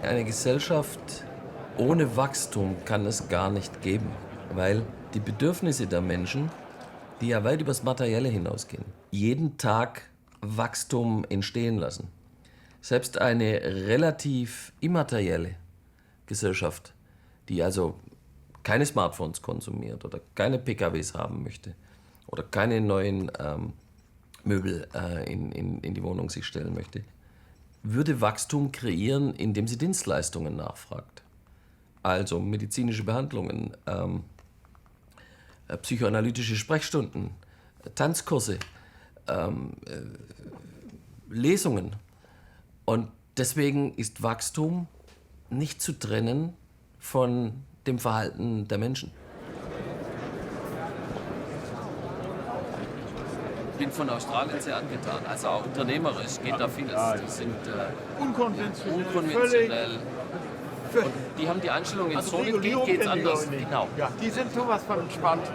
eine Gesellschaft ohne Wachstum kann es gar nicht geben, weil die Bedürfnisse der Menschen, die ja weit übers Materielle hinausgehen, jeden Tag Wachstum entstehen lassen. Selbst eine relativ immaterielle Gesellschaft, die also keine Smartphones konsumiert oder keine PKWs haben möchte oder keine neuen Möbel in die Wohnung sich stellen möchte, würde Wachstum kreieren, indem sie Dienstleistungen nachfragt. Also medizinische Behandlungen, psychoanalytische Sprechstunden, Tanzkurse, Lesungen. Und deswegen ist Wachstum nicht zu trennen von dem Verhalten der Menschen. Ich bin von Australien sehr angetan, also auch unternehmerisch geht da vieles. Die sind unkonventionell. Und die haben die Einstellung, in so einem geht es anders. Genau. Ja, die sind sowas von entspannt.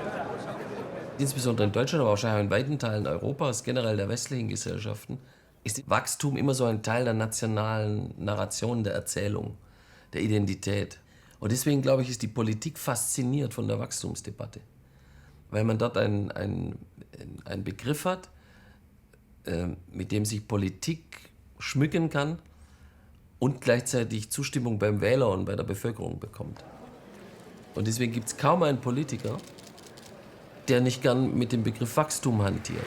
Insbesondere in Deutschland, aber wahrscheinlich auch in weiten Teilen Europas, generell der westlichen Gesellschaften, ist Wachstum immer so ein Teil der nationalen Narration, der Erzählung, der Identität. Und deswegen, glaube ich, ist die Politik fasziniert von der Wachstumsdebatte. Weil man dort einen Begriff hat, mit dem sich Politik schmücken kann und gleichzeitig Zustimmung beim Wähler und bei der Bevölkerung bekommt. Und deswegen gibt es kaum einen Politiker, der nicht gern mit dem Begriff Wachstum hantiert.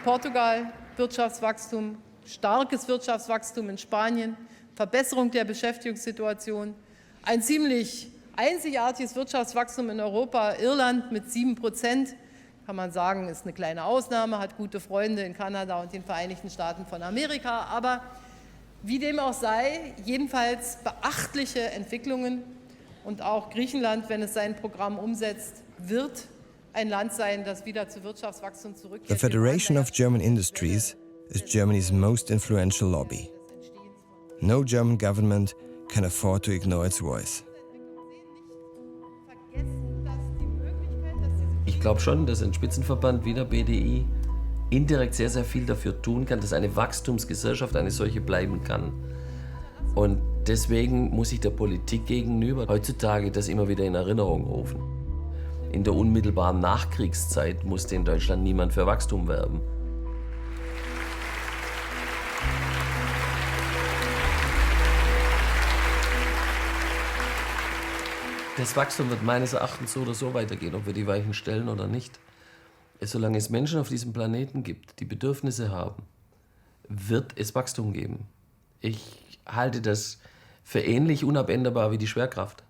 Portugal, Wirtschaftswachstum, starkes Wirtschaftswachstum in Spanien, Verbesserung der Beschäftigungssituation, ein ziemlich einzigartiges Wirtschaftswachstum in Europa, Irland mit 7%, kann man sagen, ist eine kleine Ausnahme, hat gute Freunde in Kanada und den Vereinigten Staaten von Amerika, aber wie dem auch sei, jedenfalls beachtliche Entwicklungen und auch Griechenland, wenn es sein Programm umsetzt, wird ein Land sein, das wieder zu Wirtschaftswachstum zurückkehrt. The Federation of German Industries is Germany's most influential lobby. No German government can afford to ignore its voice. Ich glaube schon, dass ein Spitzenverband wie der BDI indirekt sehr, sehr viel dafür tun kann, dass eine Wachstumsgesellschaft eine solche bleiben kann. Und deswegen muss ich der Politik gegenüber heutzutage das immer wieder in Erinnerung rufen. In der unmittelbaren Nachkriegszeit musste in Deutschland niemand für Wachstum werben. Das Wachstum wird meines Erachtens so oder so weitergehen, ob wir die Weichen stellen oder nicht. Solange es Menschen auf diesem Planeten gibt, die Bedürfnisse haben, wird es Wachstum geben. Ich halte das für ähnlich unabänderbar wie die Schwerkraft.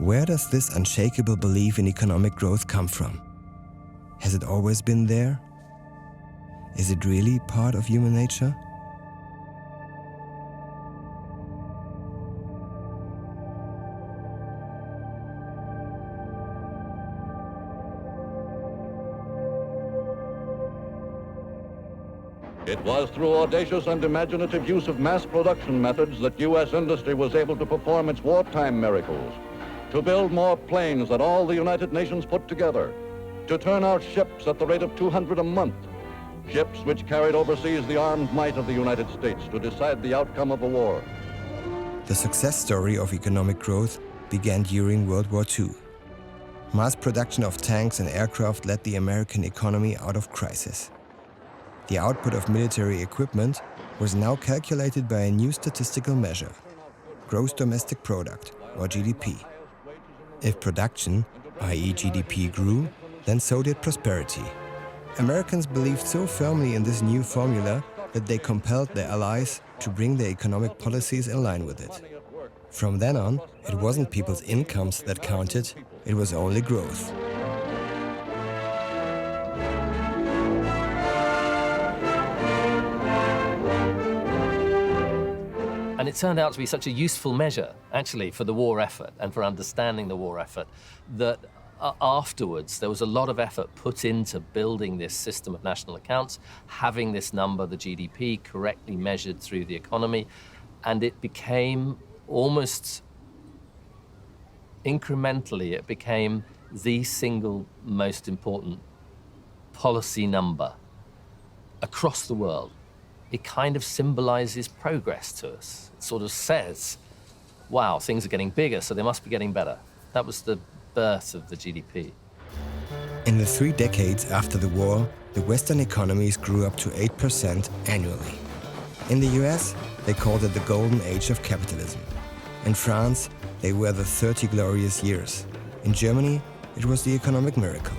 Where does this unshakable belief in economic growth come from? Has it always been there? Is it really part of human nature? It was through audacious and imaginative use of mass production methods that U.S. industry was able to perform its wartime miracles. To build more planes than all the United Nations put together, to turn out ships at the rate of 200 a month, ships which carried overseas the armed might of the United States to decide the outcome of a war. The success story of economic growth began during World War II. Mass production of tanks and aircraft led the American economy out of crisis. The output of military equipment was now calculated by a new statistical measure, gross domestic product, or GDP. If production, i.e. GDP, grew, then so did prosperity. Americans believed so firmly in this new formula that they compelled their allies to bring their economic policies in line with it. From then on, it wasn't people's incomes that counted, it was only growth. And it turned out to be such a useful measure, actually, for the war effort and for understanding the war effort, that afterwards there was a lot of effort put into building this system of national accounts, having this number, the GDP, correctly measured through the economy, and it became almost incrementally, it became the single most important policy number across the world. It kind of symbolizes progress to us. It sort of says, wow, things are getting bigger, so they must be getting better. That was the birth of the GDP. In the 3 decades after the war, the Western economies grew up to 8% annually. In the US, they called it the golden age of capitalism. In France, they were the 30 glorious years. In Germany, it was the economic miracle.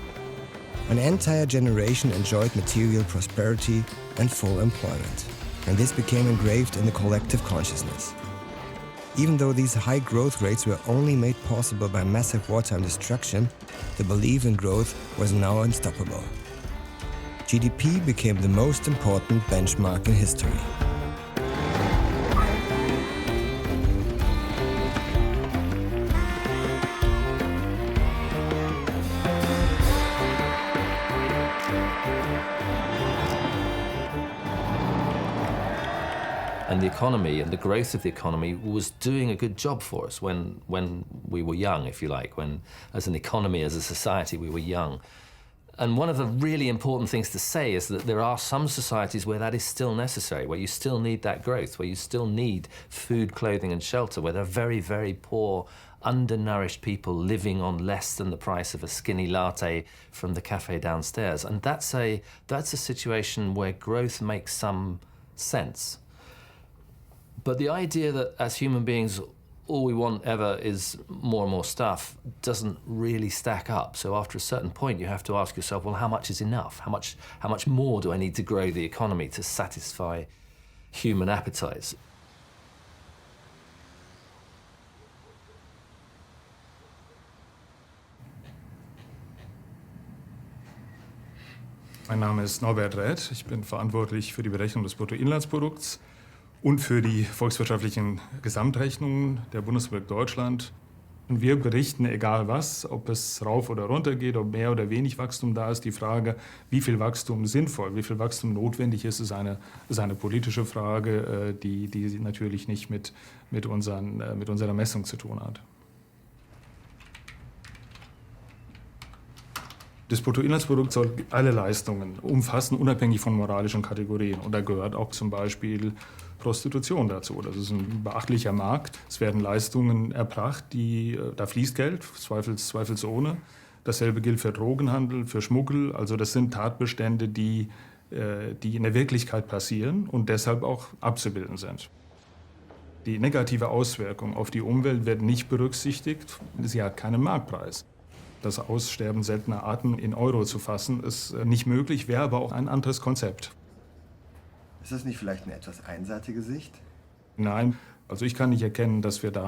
An entire generation enjoyed material prosperity and full employment, and this became engraved in the collective consciousness. Even though these high growth rates were only made possible by massive wartime destruction, the belief in growth was now unstoppable. GDP became the most important benchmark in history. And the economy and the growth of the economy was doing a good job for us when we were young, if you like, when as an economy, as a society, we were young. And one of the really important things to say is that there are some societies where that is still necessary, where you still need that growth, where you still need food, clothing and shelter, where there are very, very poor, undernourished people living on less than the price of a skinny latte from the cafe downstairs. And that's a situation where growth makes some sense. But the idea that as human beings, all we want ever is more and more stuff doesn't really stack up. So after a certain point, you have to ask yourself, well, how much is enough? How much more do I need to grow the economy to satisfy human appetites? Mein Name ist Norbert Räth. Ich bin verantwortlich für die Berechnung des Bruttoinlandsprodukts und für die volkswirtschaftlichen Gesamtrechnungen der Bundesrepublik Deutschland. Und wir berichten, egal was, ob es rauf oder runter geht, ob mehr oder wenig Wachstum da ist, die Frage, wie viel Wachstum sinnvoll, wie viel Wachstum notwendig ist eine politische Frage, die natürlich nicht mit unserer Messung zu tun hat. Das Bruttoinlandsprodukt soll alle Leistungen umfassen, unabhängig von moralischen Kategorien. Und da gehört auch zum Beispiel Prostitution dazu. Das ist ein beachtlicher Markt. Es werden Leistungen erbracht, da fließt Geld, zweifelsohne. Dasselbe gilt für Drogenhandel, für Schmuggel. Also das sind Tatbestände, die in der Wirklichkeit passieren und deshalb auch abzubilden sind. Die negative Auswirkung auf die Umwelt wird nicht berücksichtigt. Sie hat keinen Marktpreis. Das Aussterben seltener Arten in Euro zu fassen, ist nicht möglich, wäre aber auch ein anderes Konzept. Ist das nicht vielleicht eine etwas einseitige Sicht? Nein, also ich kann nicht erkennen, dass wir da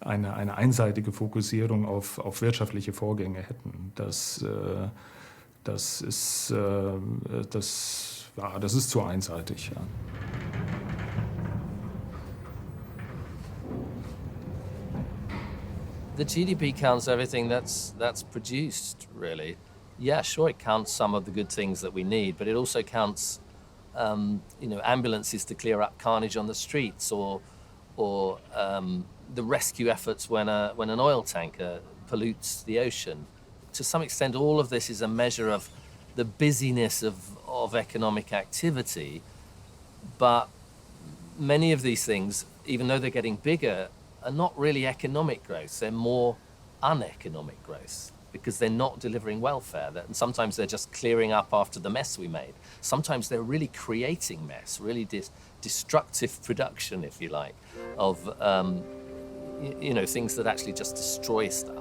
eine einseitige Fokussierung auf wirtschaftliche Vorgänge hätten. Das ist zu einseitig. Ja. The GDP counts everything that's produced, really. Yeah, sure, it counts some of the good things that we need, but it also counts, ambulances to clear up carnage on the streets, or the rescue efforts when an oil tanker pollutes the ocean. To some extent, all of this is a measure of the busyness of economic activity, but many of these things, even though they're getting bigger, are not really economic growth. They're more uneconomic growth because they're not delivering welfare. And sometimes they're just clearing up after the mess we made. Sometimes they're really creating mess, really destructive production, if you like, of things that actually just destroy stuff.